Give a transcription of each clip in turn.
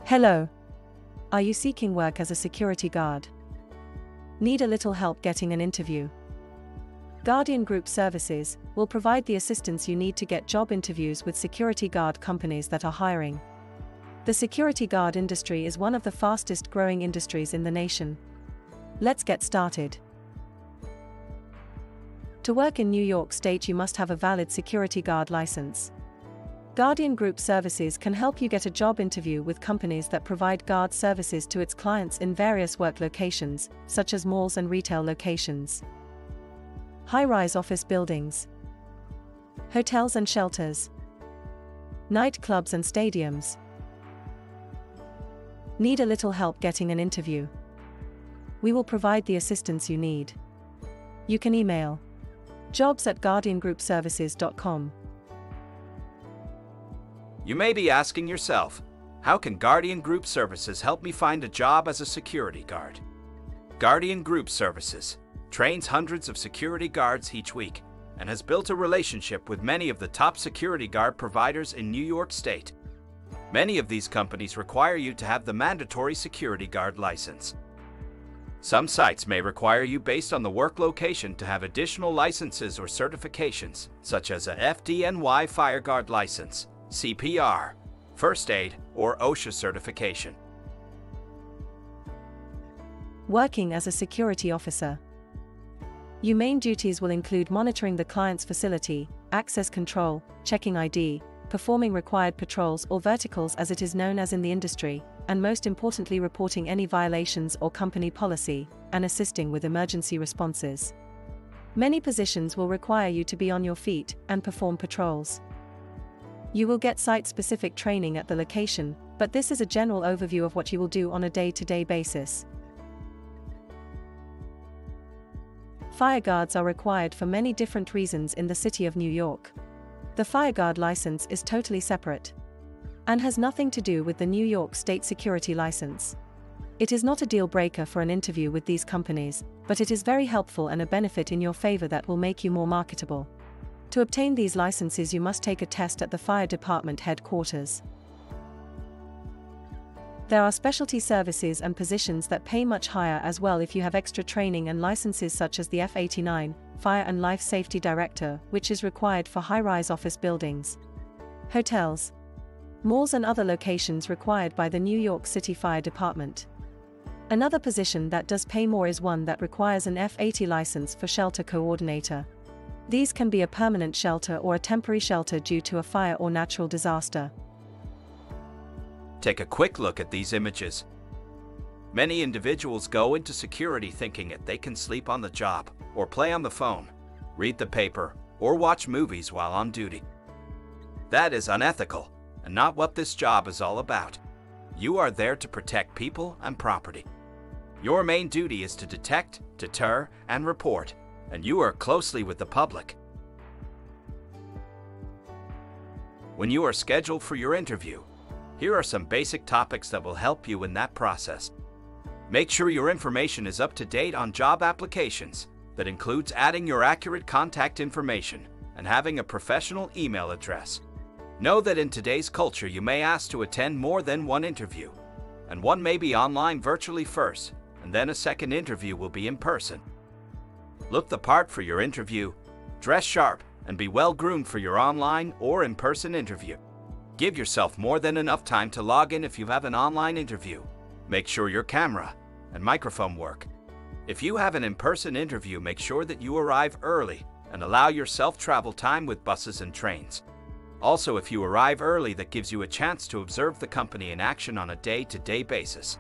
Hello. Are you seeking work as a security guard? Need a little help getting an interview? Guardian Group Services will provide the assistance you need to get job interviews with security guard companies that are hiring. The security guard industry is one of the fastest growing industries in the nation. Let's get started. To work in New York State, you must have a valid security guard license. Guardian Group Services can help you get a job interview with companies that provide guard services to its clients in various work locations, such as malls and retail locations, high-rise office buildings, hotels and shelters, nightclubs and stadiums. Need a little help getting an interview? We will provide the assistance you need. You can email jobs@guardiangroupservices.com. You may be asking yourself, how can Guardian Group Services help me find a job as a security guard? Guardian Group Services trains hundreds of security guards each week and has built a relationship with many of the top security guard providers in New York State. Many of these companies require you to have the mandatory security guard license. Some sites may require you based on the work location to have additional licenses or certifications, such as a FDNY FireGuard license, CPR, First Aid, or OSHA certification. Working as a security officer. Your main duties will include monitoring the client's facility, access control, checking ID, performing required patrols or verticals as it is known as in the industry, and most importantly reporting any violations or company policy, and assisting with emergency responses. Many positions will require you to be on your feet and perform patrols. You will get site-specific training at the location, but this is a general overview of what you will do on a day-to-day basis. Fireguards are required for many different reasons in the city of New York. The FireGuard license is totally separate and has nothing to do with the New York State security license. It is not a deal breaker for an interview with these companies, but it is very helpful and a benefit in your favor that will make you more marketable. To obtain these licenses, you must take a test at the fire department headquarters. There are specialty services and positions that pay much higher as well if you have extra training and licenses, such as the F89, Fire and Life Safety Director, which is required for high-rise office buildings, hotels, malls and other locations required by the New York City Fire Department. Another position that does pay more is one that requires an F80 license for shelter coordinator. These can be a permanent shelter or a temporary shelter due to a fire or natural disaster. Take a quick look at these images. Many individuals go into security thinking that they can sleep on the job, or play on the phone, read the paper, or watch movies while on duty. That is unethical, and not what this job is all about. You are there to protect people and property. Your main duty is to detect, deter, and report, and you work closely with the public. When you are scheduled for your interview, here are some basic topics that will help you in that process. Make sure your information is up to date on job applications. That includes adding your accurate contact information and having a professional email address. Know that in today's culture you may ask to attend more than one interview, and one may be online virtually first, and then a second interview will be in person. Look the part for your interview, dress sharp, and be well groomed for your online or in-person interview. Give yourself more than enough time to log in if you have an online interview. Make sure your camera and microphone work. If you have an in-person interview, make sure that you arrive early and allow yourself travel time with buses and trains. Also, if you arrive early, that gives you a chance to observe the company in action on a day-to-day basis.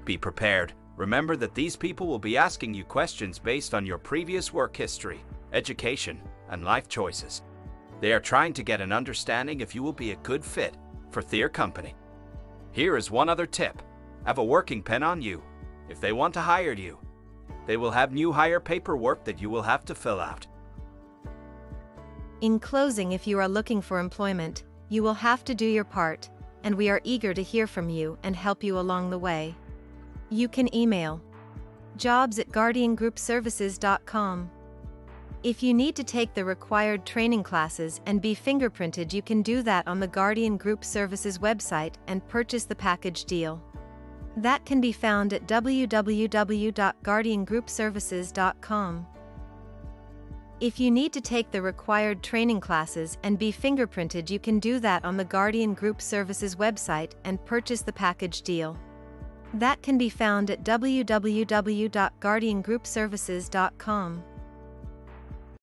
Be prepared. Remember that these people will be asking you questions based on your previous work history, education, and life choices. They are trying to get an understanding if you will be a good fit for their company. Here is one other tip. Have a working pen on you. If they want to hire you, they will have new hire paperwork that you will have to fill out. In closing, if you are looking for employment, you will have to do your part, and we are eager to hear from you and help you along the way. You can email jobs@guardiangroupservices.com. If you need to take the required training classes and be fingerprinted, you can do that on the Guardian Group Services website and purchase the package deal. That can be found at www.guardiangroupservices.com. If you need to take the required training classes and be fingerprinted, you can do that on the Guardian Group Services website and purchase the package deal. That can be found at www.guardiangroupservices.com.